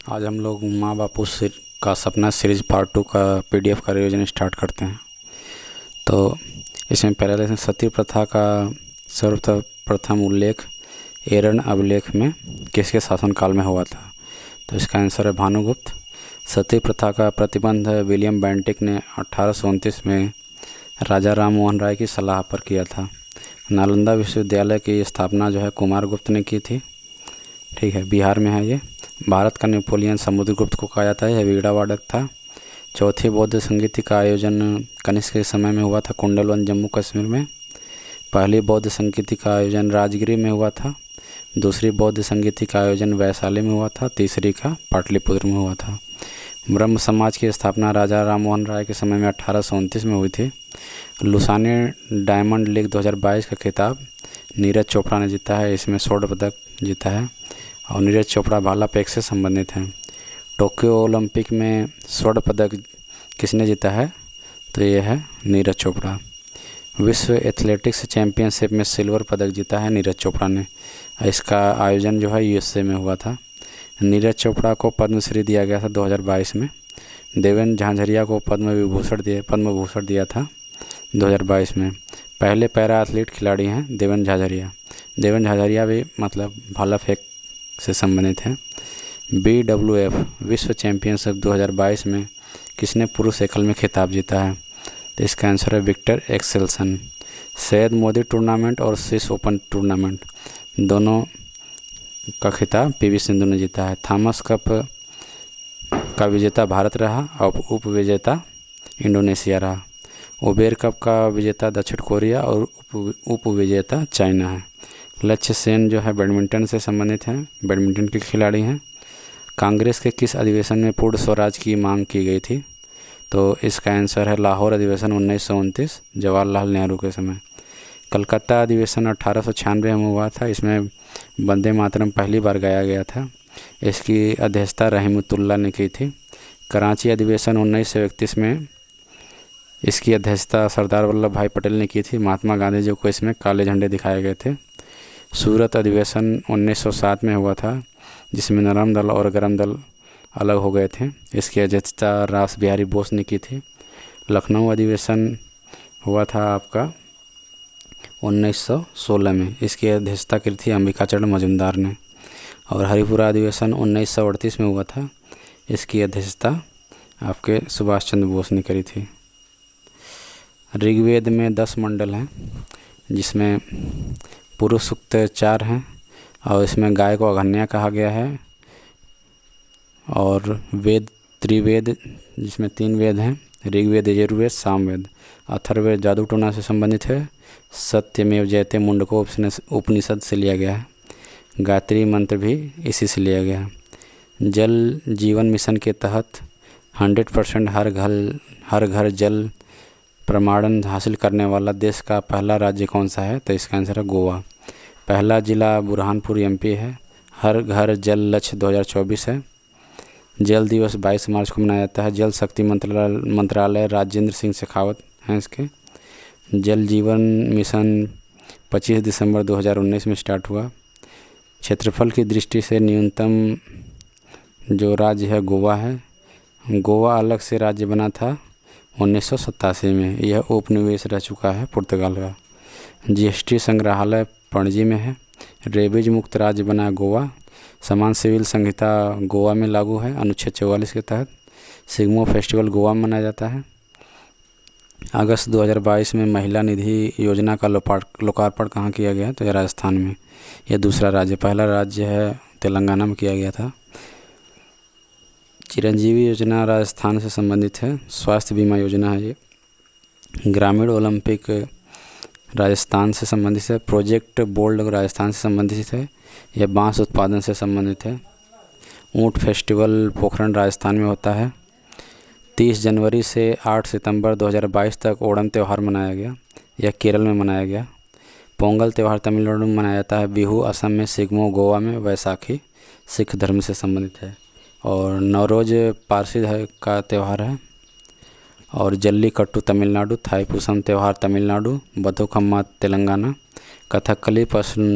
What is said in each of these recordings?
आज हम लोग माँ बापू का सपना सीरीज पार्ट 2 का पीडीएफ का रिवीजन स्टार्ट करते हैं। तो इसमें पहले लेसन सती प्रथा का सर्वप्रथम उल्लेख एरन अभिलेख में किसके शासनकाल में हुआ था? तो इसका आंसर है भानुगुप्त। सती प्रथा का प्रतिबंध विलियम बेंटिक ने 1829 में राजा राम मोहन राय की सलाह पर किया था। नालंदा विश्वविद्यालय की स्थापना जो है कुमारगुप्त ने की थी। ठीक है, बिहार में है ये। भारत का नेपोलियन समुद्रगुप्त को कहा जाता है, यह वीणा वादक था। चौथी बौद्ध संगीति का आयोजन कनिष्क के समय में हुआ था कुंडलवन जम्मू कश्मीर में। पहली बौद्ध संगीति का आयोजन राजगिरी में हुआ था। दूसरी बौद्ध संगीति का आयोजन वैशाली में हुआ था। तीसरी का पाटलिपुत्र में हुआ था। ब्रह्म समाज की स्थापना राजा राम मोहन राय के समय में 1829 में हुई थी। लुसाने डायमंड लीग 2022 का खिताब नीरज चोपड़ा ने जीता है, इसमें स्वर्ण पदक जीता है और नीरज चोपड़ा भाला फेंक से संबंधित हैं। टोक्यो ओलंपिक में स्वर्ण पदक किसने जीता है? तो ये है नीरज चोपड़ा। विश्व एथलेटिक्स चैंपियनशिप में सिल्वर पदक जीता है नीरज चोपड़ा ने। इसका आयोजन जो है यूएसए में हुआ था। नीरज चोपड़ा को पद्मश्री दिया गया था 2022 में। देवेंद्र झाझरिया को पद्मभूषण दिया था 2022 में। पहले पैरा एथलीट खिलाड़ी हैं देवेंद्र झाझरिया। देवेंद्र झाझरिया भी मतलब भाला फेंक से संबंधित हैं। BWF विश्व चैंपियनशिप 2022 में किसने पुरुष एकल में खिताब जीता है? तो इसका आंसर है Viktor Axelsen. Syed Modi tournament और स्विस ओपन टूर्नामेंट दोनों का खिताब PV सिंधु ने जीता है। थॉमस कप का विजेता भारत रहा और उप विजेता इंडोनेशिया रहा। उबेर कप का विजेता दक्षिण कोरिया और उप विजेता चाइना है। लक्ष्य सेन जो है बैडमिंटन से संबंधित हैं, बैडमिंटन के खिलाड़ी हैं। कांग्रेस के किस अधिवेशन में पूर्ण स्वराज की मांग की गई थी? तो इसका आंसर है लाहौर अधिवेशन 1929 जवाहरलाल नेहरू के समय। कलकत्ता अधिवेशन 1896 में हुआ था, इसमें वंदे मातरम पहली बार गाया गया था। इसकी अध्यक्षता रहीमतुल्लाह ने की थी। कराची अधिवेशन 1931 में इसकी अध्यक्षता सरदार वल्लभ भाई पटेल ने की थी। महात्मा गांधी जी को इसमें काले झंडे दिखाए गए थे। सूरत अधिवेशन 1907 में हुआ था, जिसमें नरम दल और गरम दल अलग हो गए थे। इसकी अध्यक्षता रास बिहारी बोस ने की थी। लखनऊ अधिवेशन हुआ था आपका 1916 में, इसकी अध्यक्षता की थी अंबिकाचरण मजुमदार ने। और हरिपुरा अधिवेशन 1938 में हुआ था, इसकी अध्यक्षता आपके सुभाष चंद्र बोस ने करी थी। ऋग्वेद में 10 मंडल हैं, जिसमें पुरुष सूक्त 4 हैं और इसमें गाय को अघन्या कहा गया है। और वेद त्रिवेद, जिसमें 3 वेद हैं, ऋग्वेद, यजुर्वेद, सामवेद। अथर्ववेद जादू टोना से संबंधित है। सत्यमेव जयते मुंडको उपनिषद से लिया गया है। गायत्री मंत्र भी इसी से लिया गया है। जल जीवन मिशन के तहत 100% हर घर जल प्रमाणन हासिल करने वाला देश का पहला राज्य कौन सा है? तो इसका आंसर है गोवा। पहला जिला बुरहानपुर MP है। हर घर जल लक्ष्य 2024 है। जल दिवस 22 मार्च को मनाया जाता है। जल शक्ति मंत्रालय राजेंद्र सिंह शेखावत हैं इसके। जल जीवन मिशन 25 दिसंबर 2019 में स्टार्ट हुआ। क्षेत्रफल की दृष्टि से न्यूनतम जो राज्य है गोवा है। गोवा अलग से राज्य बना था 1987 में। यह उपनिवेश रह चुका है पुर्तगाल का। GST संग्रहालय पणजी में है। रेबीज मुक्त राज्य बना गोवा। समान सिविल संहिता गोवा में लागू है अनुच्छेद 44 के तहत। सिग्मो फेस्टिवल गोवा में मनाया जाता है। अगस्त 2022 में महिला निधि योजना का लोकार्पण कहाँ किया गया? तो यह राजस्थान में। यह दूसरा राज्य, पहला राज्य है तेलंगाना में किया गया था। चिरंजीवी योजना राजस्थान से संबंधित है। स्वास्थ्य बीमा योजना है ये। ग्रामीण ओलंपिक राजस्थान से संबंधित है। प्रोजेक्ट बोल्ड राजस्थान से संबंधित है। यह बांस उत्पादन से संबंधित है। ऊंट फेस्टिवल पोखरण राजस्थान में होता है। 30 जनवरी से 8 सितंबर 2022 तक ओणम त्यौहार मनाया गया। यह केरल में मनाया गया। पोंगल त्यौहार तमिलनाडु में मनाया जाता है। बिहू असम में, सिग्मो गोवा में, वैसाखी सिख धर्म से संबंधित है। और नवरोज पारसी का त्यौहार है। और जल्लीकट्टू तमिलनाडु, थाईपुसम त्यौहार तमिलनाडु, बथुकम्मा तेलंगाना, कथकली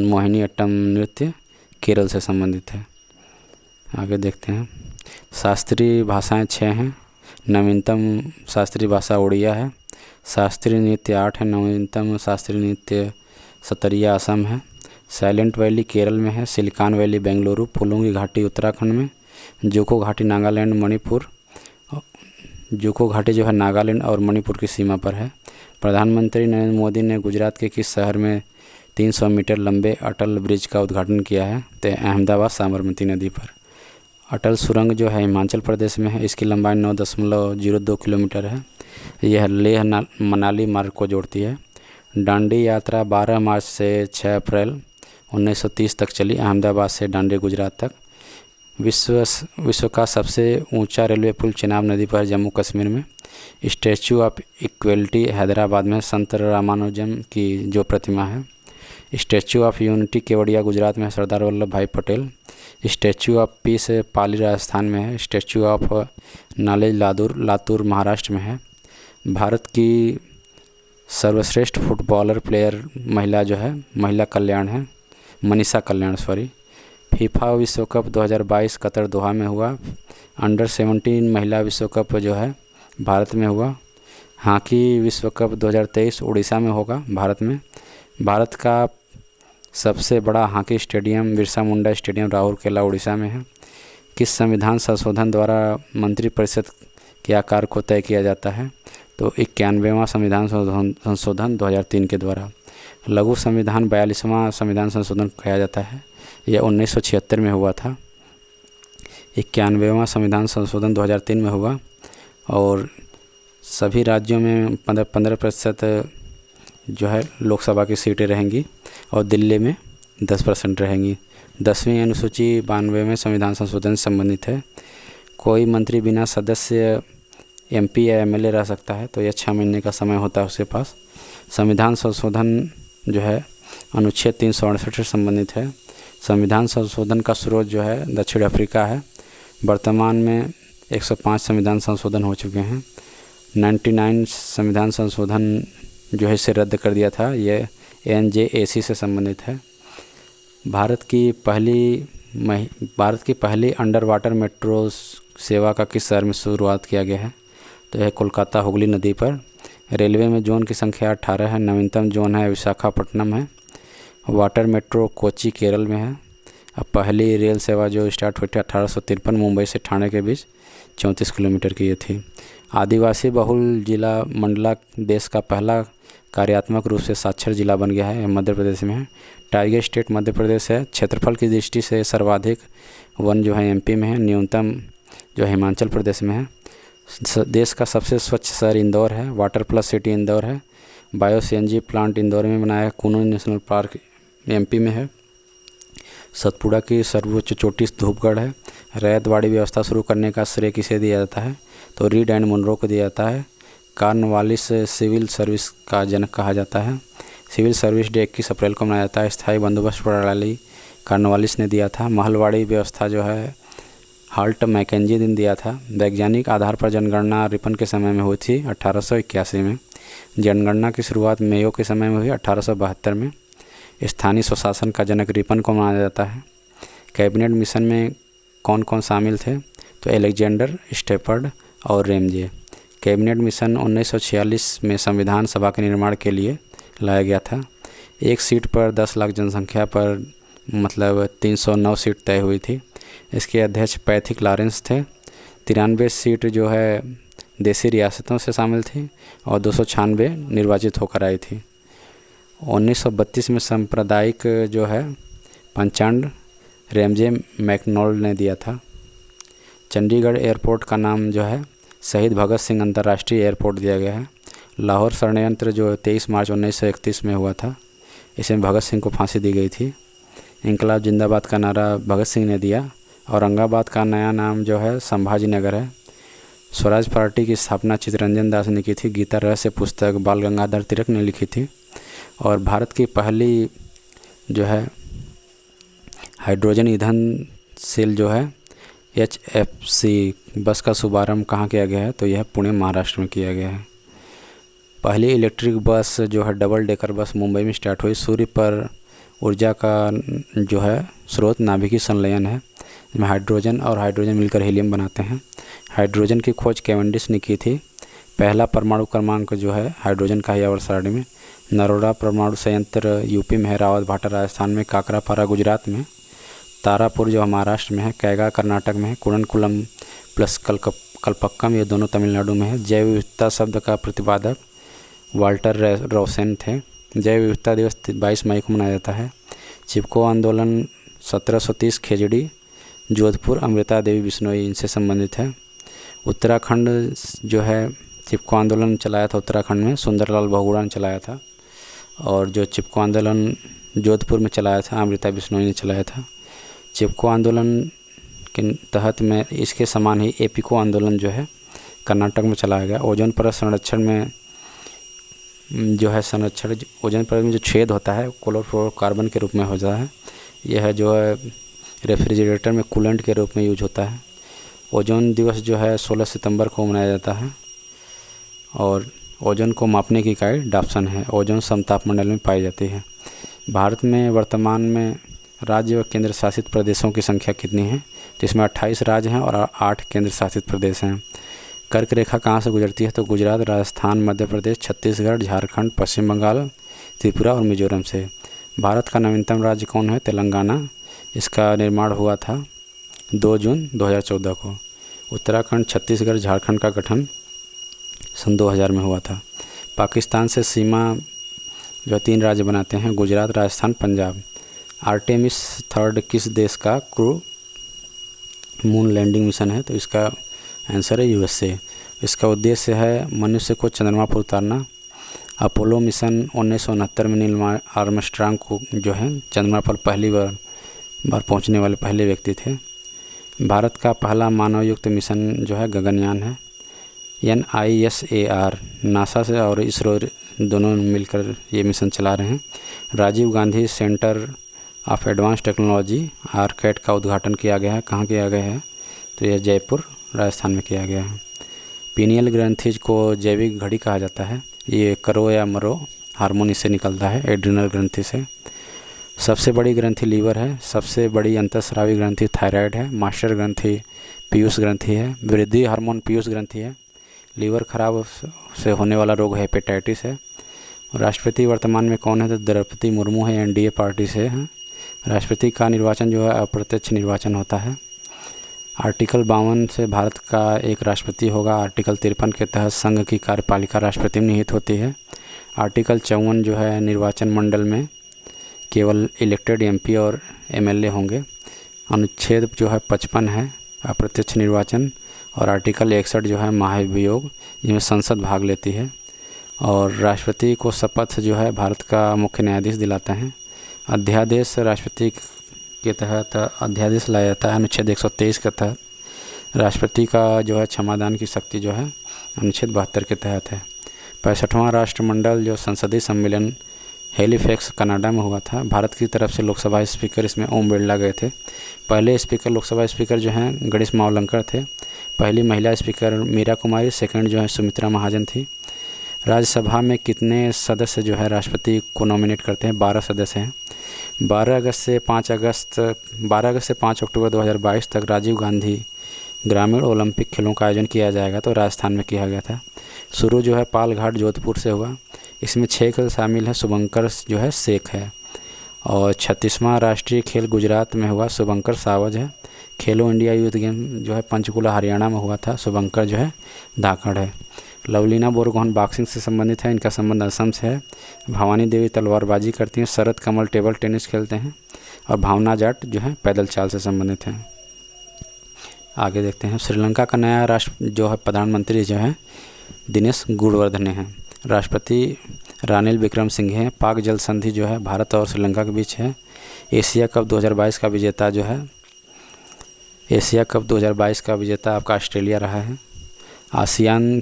मोहिनी अट्टम नृत्य केरल से संबंधित है। आगे देखते हैं। शास्त्रीय भाषाएं 6 हैं। नवीनतम शास्त्रीय भाषा उड़िया है। शास्त्रीय नृत्य 8 है। नवीनतम शास्त्रीय नृत्य सतरिया असम है। साइलेंट वैली केरल में है। Silicon valley Bengaluru. फूलों की घाटी उत्तराखंड में। जोको घाटी नागालैंड मणिपुर। जोको घाटी जो है नागालैंड और मणिपुर की सीमा पर है। प्रधानमंत्री नरेंद्र मोदी ने गुजरात के किस शहर में 300 मीटर लंबे अटल ब्रिज का उद्घाटन किया है? तो अहमदाबाद साबरमती नदी पर। अटल सुरंग जो है हिमाचल प्रदेश में है। इसकी लंबाई 9.02 किलोमीटर है। यह लेह मनाली मार्ग को जोड़ती है। डांडी यात्रा 12 मार्च से 6 अप्रैल 1930 तक चली, अहमदाबाद से डांडी गुजरात तक। विश्व का सबसे ऊंचा रेलवे पुल चिनाब नदी पर जम्मू कश्मीर में। स्टैचू ऑफ इक्वलिटी हैदराबाद में संत रामानुजम की जो प्रतिमा है। Statue of unity Kevadia Gujarat में है, सरदार वल्लभ भाई पटेल। स्टैचू ऑफ पीस पाली राजस्थान में है। Statue of knowledge Latur Maharashtra में है। भारत की सर्वश्रेष्ठ फुटबॉलर प्लेयर महिला जो है मनीषा कल्याण फीफा विश्व कप 2022 कतर दोहा में हुआ। अंडर 17 महिला विश्व कप जो है भारत में हुआ। हॉकी विश्व कप 2023 उड़ीसा में होगा भारत में। भारत का सबसे बड़ा hockey stadium Birsa Munda stadium Rourkela Orissa में है। किस संविधान संशोधन द्वारा मंत्रिपरिषद के आकार को तय किया जाता है? तो 91वां संविधान संशोधन 2003 के द्वारा। लघु संविधान 42वां संविधान संशोधन कहा जाता है। यह 1976 में हुआ था। 91वां संविधान संशोधन 2003 में हुआ। और सभी राज्यों में 15% जो है लोकसभा की सीटें रहेंगी और दिल्ली में 10% रहेंगी। 10वीं अनुसूची 92वें संविधान संशोधन से संबंधित है। कोई मंत्री बिना सदस्य MP या MLA रह सकता है, तो यह 6 महीने का समय होता है उसके पास। संविधान संशोधन जो है अनुच्छेद 368 से संबंधित है। संविधान संशोधन का स्रोत जो है दक्षिण अफ्रीका है। वर्तमान में 105 संविधान संशोधन हो चुके हैं। 99 संविधान संशोधन जो है इसे रद्द कर दिया था। ये NJAC से संबंधित है। भारत की पहली अंडर वाटर मेट्रो सेवा का किस शहर में शुरुआत किया गया है? तो यह कोलकाता हुगली नदी पर। रेलवे में जोन की संख्या 18 है। नवीनतम जोन है विशाखापट्टनम है। वाटर मेट्रो कोच्चि केरल में है। अब पहली रेल सेवा जो स्टार्ट हुई थी 1853 मुंबई से ठाणे के बीच 34 किलोमीटर की ये थी। आदिवासी बहुल जिला मंडला देश का पहला कार्यात्मक रूप से साक्षर जिला बन गया है। मध्य प्रदेश में है। टाइगर स्टेट मध्य प्रदेश है। क्षेत्रफल की दृष्टि से सर्वाधिक वन जो है MP में है। न्यूनतम जो हिमाचल प्रदेश में है। देश का सबसे स्वच्छ शहर इंदौर है। वाटर प्लस सिटी इंदौर है। बायो CNG प्लांट इंदौर में बनाया है। कुनू नेशनल पार्क MP में है। सतपुड़ा की सर्वोच्च चोटी धूपगढ़ है। रैयतवाड़ी व्यवस्था शुरू करने का श्रेय किसे दिया जाता है? तो रीड एंड मुनरो को दिया जाता है। कॉर्नवालिस सिविल सर्विस का जनक कहा जाता है। सिविल सर्विस डे 21 अप्रैल को मनाया जाता है। स्थायी बंदोबस्त प्रणाली कॉर्नवालिस ने दिया था। महलवाड़ी व्यवस्था जो है हाल्ट मैकेंजी ने दिया था। वैज्ञानिक आधार पर जनगणना रिपन के समय में हुई थी 1881 में। जनगणना की शुरुआत मेयो के समय में हुई 1872 में। स्थानीय स्वशासन का जनक रिपन को माना जाता है। कैबिनेट मिशन में कौन कौन शामिल थे? तो एलेक्जेंडर स्टेफर्ड और रेमजे। कैबिनेट मिशन 1946 में संविधान सभा के निर्माण के लिए लाया गया था। एक सीट पर 10 लाख जनसंख्या पर मतलब 309 सीट तय हुई थी। इसके अध्यक्ष पैथिक लॉरेंस थे। 93 सीट जो है देसी रियासतों से शामिल थी और 296 निर्वाचित होकर आई थी। 1932 में सांप्रदायिक जो है पंचांड रेमजे मैकडॉनल्ड ने दिया था। चंडीगढ़ एयरपोर्ट का नाम जो है शहीद भगत सिंह अंतर्राष्ट्रीय एयरपोर्ट दिया गया है। लाहौर षड्यंत्र जो 23 मार्च 1931 में हुआ था, इसमें भगत सिंह को फांसी दी गई थी। इंकलाब जिंदाबाद का नारा भगत सिंह ने दिया। औरंगाबाद का नया नाम जो है संभाजी नगर है। स्वराज पार्टी की स्थापना चित्तरंजन दास ने की थी। गीता रहस्य पुस्तक बाल गंगाधर तिलक ने लिखी थी। और भारत की पहली जो है हाइड्रोजन ईंधन सेल जो है HFC बस का शुभारंभ कहाँ किया गया है? तो यह पुणे महाराष्ट्र में किया गया है। पहली इलेक्ट्रिक बस जो है डबल डेकर बस मुंबई में स्टार्ट हुई। सूर्य पर ऊर्जा का जो है स्रोत नाभिकीय संलयन है। जिसमें हाइड्रोजन और हाइड्रोजन मिलकर हीलियम बनाते हैं। हाइड्रोजन की खोज कैवेंडिश ने की थी। पहला परमाणु क्रमांक जो है हाइड्रोजन का ही आवर्त में। नरोडा परमाणु संयंत्र यूपी में है, रावत भाटा राजस्थान में, काकरापारा गुजरात में, तारापुर जो महाराष्ट्र में है, कैगा कर्नाटक में है, कुरनकुलम प्लस कलपक्कम ये दोनों तमिलनाडु में है। जैव विविधता शब्द का प्रतिपादक वाल्टर रोसेन थे। जैव विविधता दिवस 22 मई को मनाया जाता है। चिपको आंदोलन 1730 खेजड़ी, जोधपुर, अमृता देवी बिश्नोई इनसे संबंधित है। उत्तराखंड जो है चिपको आंदोलन चलाया था उत्तराखंड में, सुंदरलाल बहुगुणा ने चलाया था। और जो चिपको आंदोलन जोधपुर में चलाया था अमृता बिश्नोई ने चलाया था। चिपको आंदोलन के तहत में इसके समान ही एपिको आंदोलन जो है कर्नाटक में चलाया गया। ओजोन परत संरक्षण में जो है ओजोन परत में जो छेद होता है क्लोरोफ्लोरोकार्बन के रूप में हो जाता है। यह जो है रेफ्रिजरेटर में कूलेंट के रूप में यूज होता है। ओजोन दिवस जो है 16 सितंबर को मनाया जाता है। और ओजोन को मापने की इकाई डाप्सन है। ओजोन समतापमंडल में पाई जाती है। भारत में वर्तमान में राज्य व केंद्र शासित प्रदेशों की संख्या कितनी है? तो इसमें 28 राज्य हैं और 8 केंद्र शासित प्रदेश हैं। कर्क रेखा कहाँ से गुजरती है? तो गुजरात, राजस्थान, मध्य प्रदेश, छत्तीसगढ़, झारखंड, पश्चिम बंगाल, त्रिपुरा और मिजोरम से। भारत का नवीनतम राज्य कौन है? तेलंगाना। इसका निर्माण हुआ था 2 जून 2014 को। उत्तराखंड, छत्तीसगढ़, झारखंड का गठन सन 2000 में हुआ था। पाकिस्तान से सीमा जो 3 राज्य बनाते हैं, गुजरात, राजस्थान, पंजाब। आर्टेमिस 3 किस देश का क्रू मून लैंडिंग मिशन है? तो इसका आंसर है USA। इसका उद्देश्य है मनुष्य को चंद्रमा पर उतारना। अपोलो मिशन 1969 में नील आर्मस्ट्रांग को जो है चंद्रमा पर पहली बार पहुंचने वाले पहले व्यक्ति थे। भारत का पहला मानवयुक्त मिशन जो है गगनयान है। NISAR नासा से और इसरो दोनों मिलकर ये मिशन चला रहे हैं। Rajiv Gandhi centre of advance technology ARCAT का उद्घाटन किया गया है। कहाँ किया गया है? तो यह जयपुर, राजस्थान में किया गया है। पीनियल ग्रंथि को जैविक घड़ी कहा जाता है। ये करो या मरो हार्मोन इससे निकलता है, एड्रिनल ग्रंथि से। सबसे बड़ी ग्रंथि लीवर है। सबसे बड़ी अंतःस्रावी ग्रंथि थायराइड है। मास्टर ग्रंथि पीयूष ग्रंथि है। वृद्धि हार्मोन पीयूष ग्रंथि है। लीवर खराब से होने वाला रोग हेपेटाइटिस है। राष्ट्रपति वर्तमान में कौन है? तो द्रौपदी मुर्मू है, NDA पार्टी से हैं। राष्ट्रपति का निर्वाचन जो है अप्रत्यक्ष निर्वाचन होता है। आर्टिकल 52 से भारत का एक राष्ट्रपति होगा। आर्टिकल 53 के तहत संघ की कार्यपालिका राष्ट्रपति में निहित होती है। आर्टिकल 54 जो है निर्वाचन मंडल में केवल इलेक्टेड MP और MLA होंगे। अनुच्छेद जो है 55 है अप्रत्यक्ष निर्वाचन। और आर्टिकल 61 जो है महाभियोग, जिसमें संसद भाग लेती है। और राष्ट्रपति को शपथ जो है भारत का मुख्य न्यायाधीश दिलाता है। अध्यादेश राष्ट्रपति के तहत अध्यादेश लाया जाता है अनुच्छेद 123 के तहत। राष्ट्रपति का जो है क्षमादान की शक्ति जो है अनुच्छेद 72 के तहत है। 65वां राष्ट्रमंडल जो संसदीय सम्मेलन हैलीफैक्स कनाडा में हुआ था। भारत की तरफ से लोकसभा स्पीकर इसमें ओम बिरला गए थे। पहले स्पीकर लोकसभा स्पीकर जो हैं गणेश मावलंकर थे। पहली महिला स्पीकर मीरा कुमारी, सेकंड जो है सुमित्रा महाजन थी। राज्यसभा में कितने सदस्य जो है राष्ट्रपति को नॉमिनेट करते हैं? 12 सदस्य हैं। 12 अगस्त से 5 अक्टूबर 2022 तक राजीव गांधी ग्रामीण ओलंपिक खेलों का आयोजन किया जाएगा। तो राजस्थान में किया गया था। शुरू जो है पालघाट जोधपुर से हुआ। इसमें 6 खेल शामिल है। शुभंकर जो है शेख है। और 36वां राष्ट्रीय खेल गुजरात में हुआ। शुभंकर सावज है। खेलो इंडिया यूथ गेम जो है पंचकुला हरियाणा में हुआ था। शुभंकर जो है धाकड़ है। लवलीना बोरगोहन बॉक्सिंग से संबंधित है। इनका संबंध असम से है। भवानी देवी तलवारबाजी करती हैं। शरद कमल टेबल टेनिस खेलते हैं। और भावना जाट जो है पैदल चाल से संबंधित हैं। आगे देखते हैं। श्रीलंका का नया राष्ट्र जो है प्रधानमंत्री जो है दिनेश गुणवर्धने हैं। राष्ट्रपति रानिल विक्रमसिंघे हैं। पाक जल संधि जो है भारत और श्रीलंका के बीच है। एशिया कप 2022 का विजेता जो है एशिया कप 2022 का विजेता आपका ऑस्ट्रेलिया रहा है। आसियान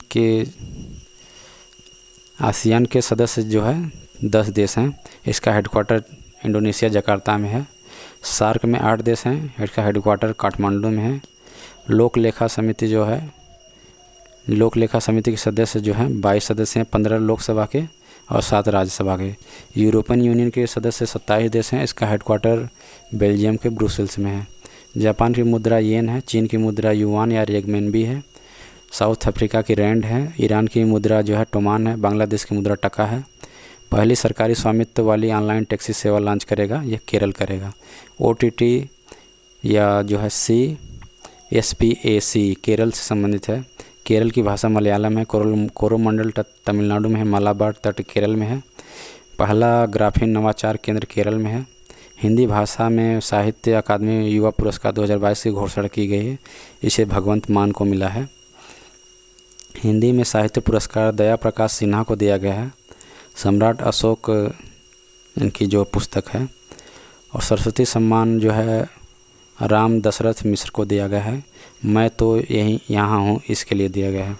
के सदस्य जो है 10 देश हैं। इसका हेडक्वार्टर इंडोनेशिया जकार्ता में है। सार्क में 8 देश हैं। इसका हेडक्वार्टर काठमांडू में है। लोक लेखा समिति के सदस्य जो हैं 22 सदस्य हैं। 15 लोकसभा के और 7 राज्यसभा के। यूरोपियन यूनियन के सदस्य 27 देश हैं। इसका हेडक्वार्टर बेल्जियम के ब्रुसेल्स में है। जापान की मुद्रा येन है, चीन की मुद्रा युआन या रेगमेनबी है, साउथ अफ्रीका की रैंड है, ईरान की मुद्रा जो है टोमान है, बांग्लादेश की मुद्रा टका है। पहली सरकारी स्वामित्व वाली ऑनलाइन टैक्सी सेवा लॉन्च करेगा, यह केरल करेगा। OTT या जो है CSPAC केरल से संबंधित है। केरल की भाषा मलयालम है। कोरोमंडल तमिलनाडु में है, मालाबार तट केरल में है। पहला ग्राफीन नवाचार केंद्र केरल में है। हिंदी भाषा में साहित्य अकादमी युवा पुरस्कार 2022 की घोषणा की गई है, इसे भगवंत मान को मिला है। हिंदी में साहित्य पुरस्कार दया प्रकाश सिन्हा को दिया गया है, सम्राट अशोक इनकी जो पुस्तक है। और सरस्वती सम्मान जो है राम दशरथ मिश्र को दिया गया है, मैं तो यहाँ हूँ इसके लिए दिया गया है।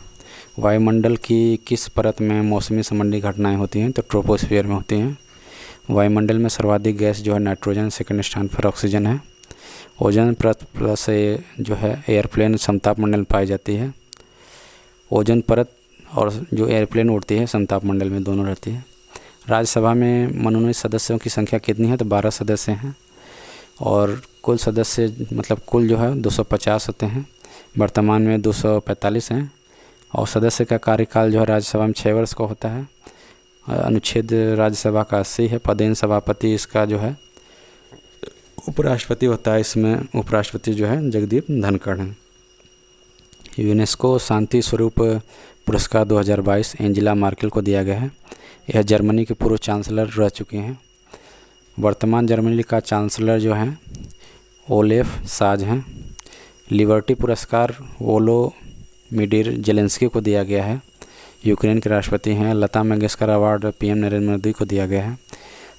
वायुमंडल की किस परत में मौसमी संबंधी घटनाएं होती हैं? तो ट्रोपोस्फीयर में होती हैं। वायुमंडल में सर्वाधिक गैस जो है नाइट्रोजन, सेकंड स्थान पर ऑक्सीजन है। ओजोन परत प्लस जो है एयरप्लेन समताप मंडल में पाई जाती है। ओजोन परत और जो एयरप्लेन उड़ती है समताप मंडल में दोनों रहती है। राज्यसभा में मनोनीत सदस्यों की संख्या कितनी है? तो 12 सदस्य हैं। और कुल सदस्य मतलब कुल जो है 250 होते हैं, वर्तमान में 245 हैं। और सदस्य का कार्यकाल जो है राज्यसभा में 6 वर्ष का होता है। अनुच्छेद राज्यसभा का 80 है। पदेन सभापति इसका जो है उपराष्ट्रपति होता है, इसमें उपराष्ट्रपति जो है जगदीप धनखड़ हैं। यूनेस्को शांति स्वरूप पुरस्कार 2022 एंजेला मार्केल को दिया गया है। यह जर्मनी के पूर्व चांसलर रह चुके हैं। वर्तमान जर्मनी का चांसलर जो हैं ओलेफ साज हैं। लिबर्टी पुरस्कार वोलोमिडिर जेलेंस्की को दिया गया है, यूक्रेन के राष्ट्रपति हैं। लता मंगेशकर अवार्ड PM नरेंद्र मोदी को दिया गया है।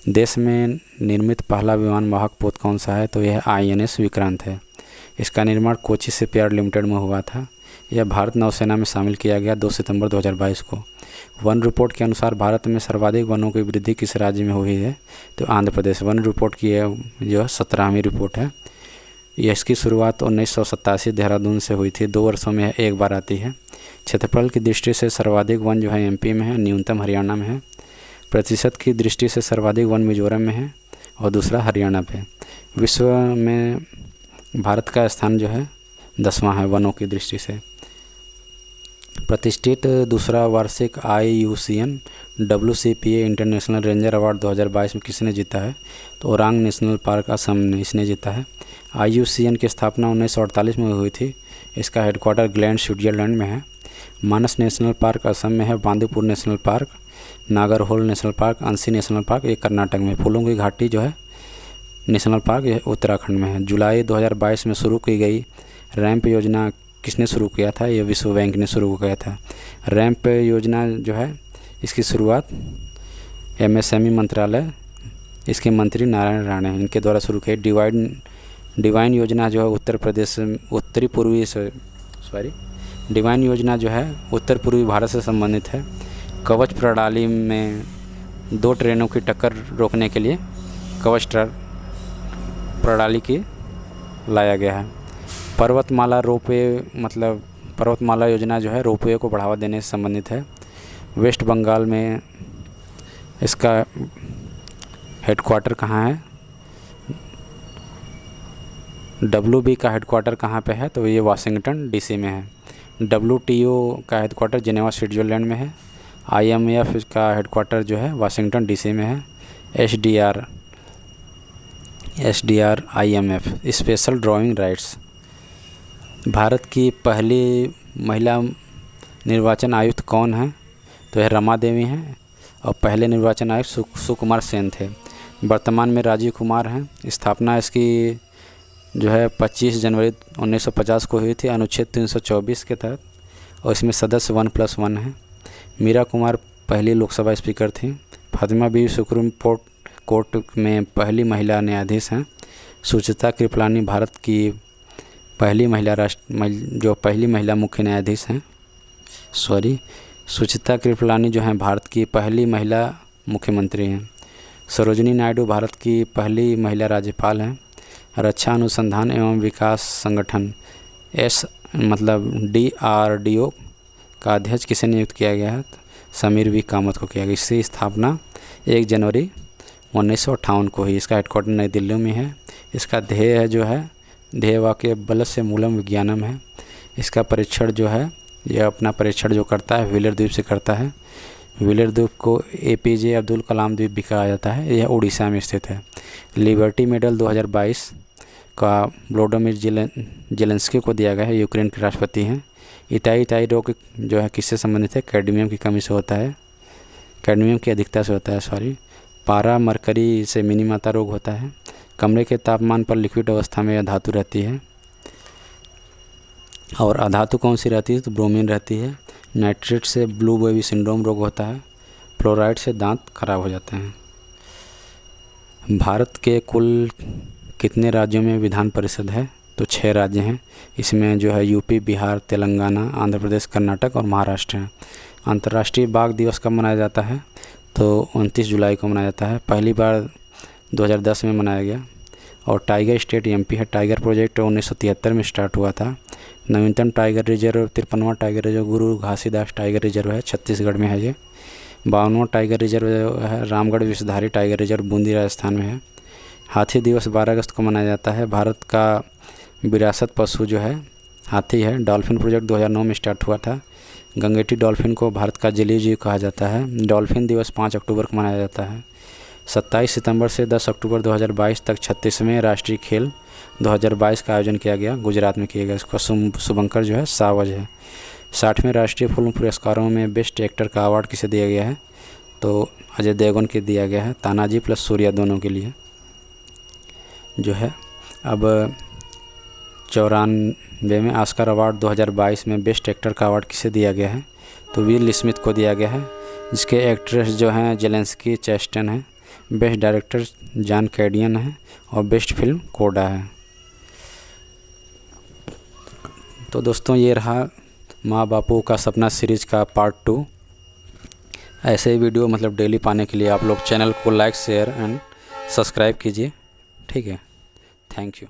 देश में निर्मित पहला विमान वाहक पोत कौन सा है? तो यह INS विक्रांत है। इसका निर्माण कोची शिपयार्ड लिमिटेड में हुआ था। यह भारत नौसेना में शामिल किया गया 2 सितंबर 2022 को। वन रिपोर्ट के अनुसार भारत में सर्वाधिक वनों की वृद्धि किस राज्य में हुई है? तो आंध्र प्रदेश। वन रिपोर्ट की जो है 17वीं रिपोर्ट है। इसकी शुरुआत 1987 देहरादून से हुई थी। 2 वर्षों में एक बार आती है। क्षेत्रफल की दृष्टि से सर्वाधिक वन जो है MP में है, न्यूनतम हरियाणा में है। प्रतिशत की दृष्टि से सर्वाधिक वन मिजोरम में है और दूसरा हरियाणा पे। विश्व में भारत का स्थान जो है 10वां है वनों की दृष्टि से। प्रतिष्ठित दूसरा वार्षिक IUCN WCPA international ranger award 2022 में किसने जीता है? तो ओरांग नेशनल पार्क असम ने इसने जीता है। IUCN की स्थापना 1948 में हुई थी। इसका हेडक्वार्टर ग्लैंड स्विट्जरलैंड में है। मानस नेशनल पार्क असम में है। Bandipur national park, Nagarhole national park, Anshi national park ये कर्नाटक में। फूलों की घाटी जो है नेशनल पार्क ये उत्तराखंड में है। जुलाई 2022 में शुरू की गई रैंप योजना किसने शुरू किया था? ये विश्व बैंक ने शुरू किया था। रैंप योजना जो है इसकी शुरुआत MSME मंत्रालय, इसके मंत्री नारायण राणे इनके द्वारा शुरू की। डिवाइन योजना जो है डिवाइन योजना जो है उत्तर पूर्वी भारत से संबंधित है। कवच प्रणाली में 2 ट्रेनों की टक्कर रोकने के लिए कवच प्रणाली की लाया गया है। पर्वतमाला योजना जो है रोपवे को बढ़ावा देने से संबंधित है। वेस्ट बंगाल में इसका हेडक्वार्टर कहाँ है? WB का हेडक्वार्टर कहाँ पे है? तो ये वाशिंगटन DC में है। WTO का हेडक्वार्टर जिनेवा स्विट्जरलैंड में है। IMF का हेडक्वार्टर जो है वाशिंगटन DC में है। SDR IMF special driving rights. Bharat की पहली महिला निर्वाचन आयुक्त कौन है? तो यह रमा देवी हैं। और पहले निर्वाचन आयुक्त सुकुमार सेन थे। वर्तमान में राजीव कुमार हैं। स्थापना इसकी जो है 25 जनवरी 1950 को हुई थी अनुच्छेद 324 के तहत। और इसमें सदस्य 1+1 है। मीरा कुमार पहली लोकसभा स्पीकर थी। फातिमा बीवी सुप्रीम कोर्ट में पहली महिला न्यायाधीश हैं। सुचिता कृपलानी भारत की पहली महिला मुख्य न्यायाधीश हैं। सुचिता कृपलानी जो हैं भारत की पहली महिला मुख्यमंत्री हैं। सरोजिनी नायडू भारत की पहली महिला राज्यपाल हैं। रक्षा अनुसंधान एवं विकास संगठन DRDO का अध्यक्ष किसे नियुक्त किया गया है? समीर V कामत को किया गया। इसकी स्थापना 1 जनवरी 1958 को हुई। इसका हेडक्वार्टर नई दिल्ली में है। इसका ध्येय है जो है ध्येयवाक्य बलस्य मूलम विज्ञानम है। इसका परीक्षण जो है, यह अपना परीक्षण जो करता है व्हीलर द्वीप से करता है। व्हीलर द्वीप को APJ अब्दुल कलाम द्वीप भी कहा जाता है। यह उड़ीसा में स्थित है। लिबर्टी मेडल 2022 का व्लोदिमीर जेलेंस्की को दिया गया है, यूक्रेन के राष्ट्रपति हैं। इताई रोग जो है किससे संबंधित है? कैडमियम की कमी से होता है, कैडमियम की अधिकता से होता है। पारा मरकरी से मिनीमाता रोग होता है। कमरे के तापमान पर लिक्विड अवस्था में यह धातु रहती है। और अधातु कौन सी रहती है? तो ब्रोमीन रहती है। नाइट्रेट से ब्लू बेबी सिंड्रोम रोग होता है। फ्लोराइड से दांत खराब हो जाते हैं। भारत के कुल कितने राज्यों में विधान परिषद है? तो 6 राज्य हैं। इसमें जो है यूपी, बिहार, तेलंगाना, आंध्र प्रदेश, कर्नाटक और महाराष्ट्र हैं। अंतर्राष्ट्रीय बाघ दिवस कब मनाया जाता है? तो 29 जुलाई को मनाया जाता है। पहली बार 2010 में मनाया गया। और टाइगर स्टेट MP है। टाइगर प्रोजेक्ट 1973 में स्टार्ट हुआ था। नवीनतम टाइगर रिजर्व 53वां टाइगर रिजर्व गुरु घासीदास टाइगर रिजर्व है, छत्तीसगढ़ में है ये। 52वां टाइगर रिजर्व है रामगढ़ विषधारी टाइगर रिजर्व, बूंदी राजस्थान में है। हाथी दिवस 12 अगस्त को मनाया जाता है। भारत का विरासत पशु जो है हाथी है। डॉल्फिन प्रोजेक्ट 2009 में स्टार्ट हुआ था। गंगेटी डॉल्फिन को भारत का जलीय जीव कहा जाता है। डॉल्फिन दिवस 5 अक्टूबर को मनाया जाता है। 27 सितंबर से 10 अक्टूबर 2022 तक 36वें राष्ट्रीय खेल 2022 का आयोजन किया गया, गुजरात में किया गया। इसका शुभंकर जो है सावज है। 60वें राष्ट्रीय फिल्म पुरस्कारों में बेस्ट एक्टर का अवार्ड किसे दिया गया है? तो अजय देवगन के दिया गया है। तानाजी प्लस सूर्या दोनों के लिए जो है। अब 94 में ऑस्कर अवार्ड 2022 में बेस्ट एक्टर का अवार्ड किसे दिया गया है? तो विल स्मिथ को दिया गया है, जिसके एक्ट्रेस जो हैं जेलेंस्की चेस्टन है। बेस्ट डायरेक्टर जॉन कैडियन है और बेस्ट फिल्म कोडा है। तो दोस्तों ये रहा माँ बापू का सपना सीरीज़ का पार्ट 2। ऐसे ही वीडियो मतलब डेली पाने के लिए आप लोग चैनल को लाइक, शेयर एंड सब्सक्राइब कीजिए। ठीक है, थैंक यू।